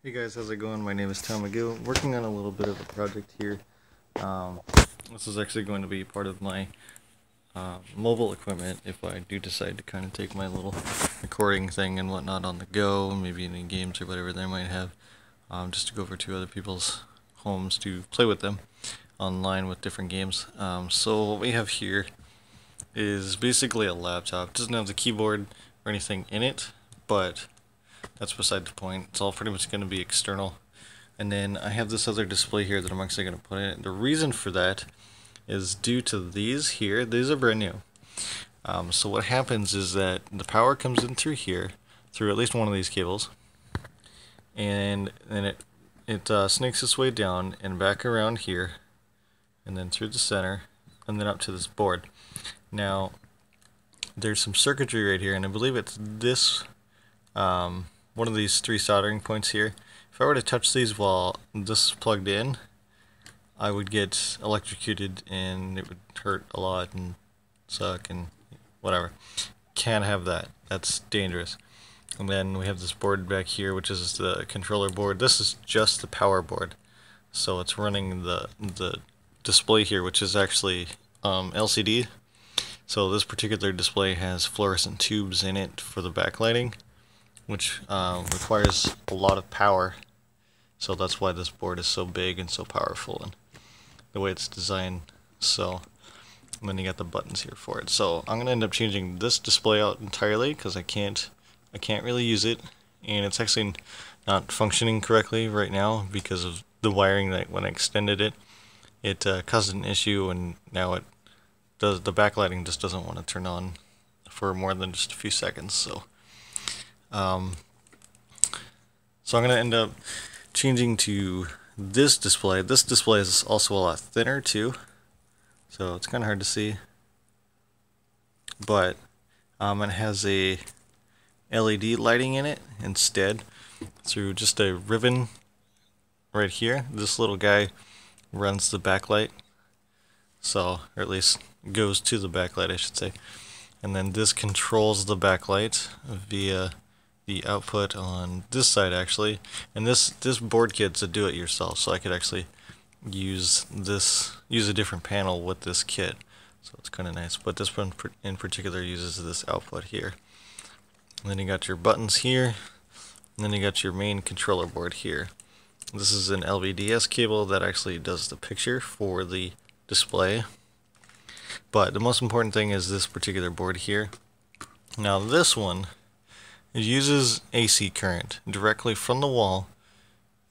Hey guys, how's it going? My name is Tom McGill. Working on a little bit of a project here. Um, this is actually going to be part of my mobile equipment if I do decide to kind of take my little recording thing and whatnot on the go, maybe in games or whatever they might have, just to go over to other people's homes to play with them online with different games. So what we have here is basically a laptop. It doesn't have the keyboard or anything in it, but that's beside the point. It's all pretty much going to be external. And then I have this other display here that I'm actually going to put in. The reason for that is due to these here. These are brand new. So what happens is that the power comes in through here, through at least one of these cables, and then it snakes its way down and back around here, and then through the center, and then up to this board. Now, there's some circuitry right here, and I believe it's this one of these three soldering points here. If I were to touch these while this is plugged in, I would get electrocuted and it would hurt a lot and suck and whatever. Can't have that. That's dangerous. And then we have this board back here, which is the controller board. This is just the power board. So it's running the display here, which is actually LCD. So this particular display has fluorescent tubes in it for the backlighting, which requires a lot of power. So that's why this board is so big and so powerful and the way it's designed. So, and then you got the buttons here for it. So I'm gonna end up changing this display out entirely because I can't really use it, and it's actually not functioning correctly right now because of the wiring. That when I extended it, it caused an issue, and now it does. The backlighting just doesn't want to turn on for more than just a few seconds. So I'm going to end up changing to this display. This display is also a lot thinner too, so it's kind of hard to see. But it has a LED lighting in it instead through just a ribbon right here. This little guy runs the backlight, so, or at least goes to the backlight, I should say. And then this controls the backlight via the output on this side actually, and this board kit's a do-it-yourself, so I could actually use a different panel with this kit, so it's kind of nice. But this one in particular uses this output here. And then you got your buttons here, and then you got your main controller board here. This is an LVDS cable that actually does the picture for the display. But the most important thing is this particular board here. Now this one, it uses AC current directly from the wall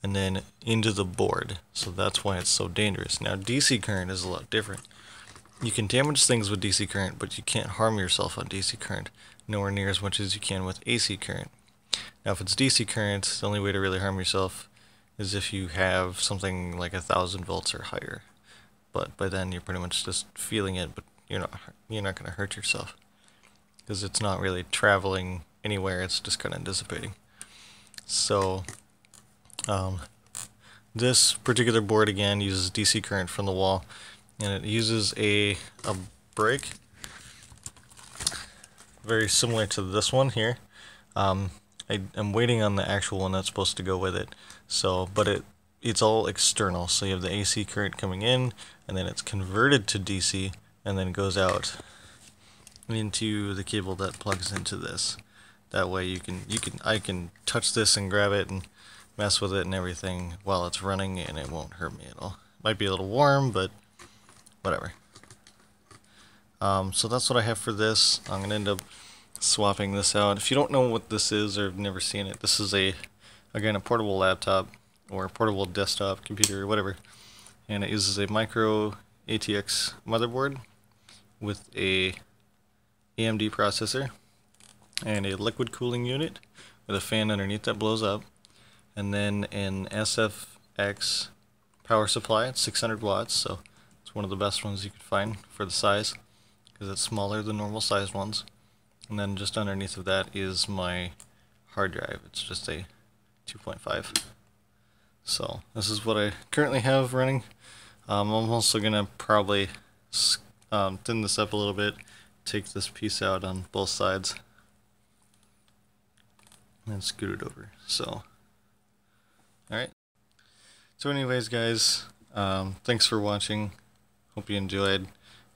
and then into the board, so that's why it's so dangerous. Now DC current is a lot different. You can damage things with DC current, but you can't harm yourself on DC current, nowhere near as much as you can with AC current. Now if it's DC current, the only way to really harm yourself is if you have something like 1,000 volts or higher. But by then you're pretty much just feeling it, but you're not going to hurt yourself because it's not really traveling anywhere, it's just kind of dissipating. So this particular board again uses DC current from the wall, and it uses a break very similar to this one here. I'm waiting on the actual one that's supposed to go with it. So, but it's all external. So you have the AC current coming in, and then it's converted to DC, and then goes out into the cable that plugs into this. That way I can touch this and grab it and mess with it and everything while it's running, and it won't hurt me at all. Might be a little warm, but whatever. So that's what I have for this. I'm gonna end up swapping this out. If you don't know what this is or have never seen it, this is again a portable laptop or a portable desktop computer or whatever, and it uses a micro ATX motherboard with a AMD processor and a liquid cooling unit with a fan underneath that blows up, and then an SFX power supply at 600 watts, so it's one of the best ones you could find for the size because it's smaller than normal sized ones. And then just underneath of that is my hard drive. It's just a 2.5. So this is what I currently have running. I'm also gonna probably thin this up a little bit, take this piece out on both sides, and scoot it over. So Alright. So anyways, guys, thanks for watching. Hope you enjoyed.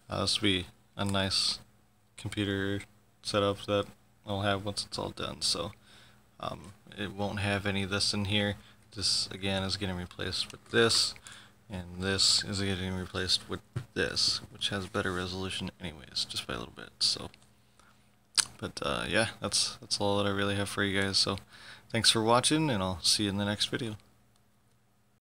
This will be a nice computer setup that I'll have once it's all done. So it won't have any of this in here. This again is getting replaced with this, and this is getting replaced with this, which has better resolution anyways, just by a little bit. So, but yeah, that's all that I really have for you guys. So thanks for watching, and I'll see you in the next video.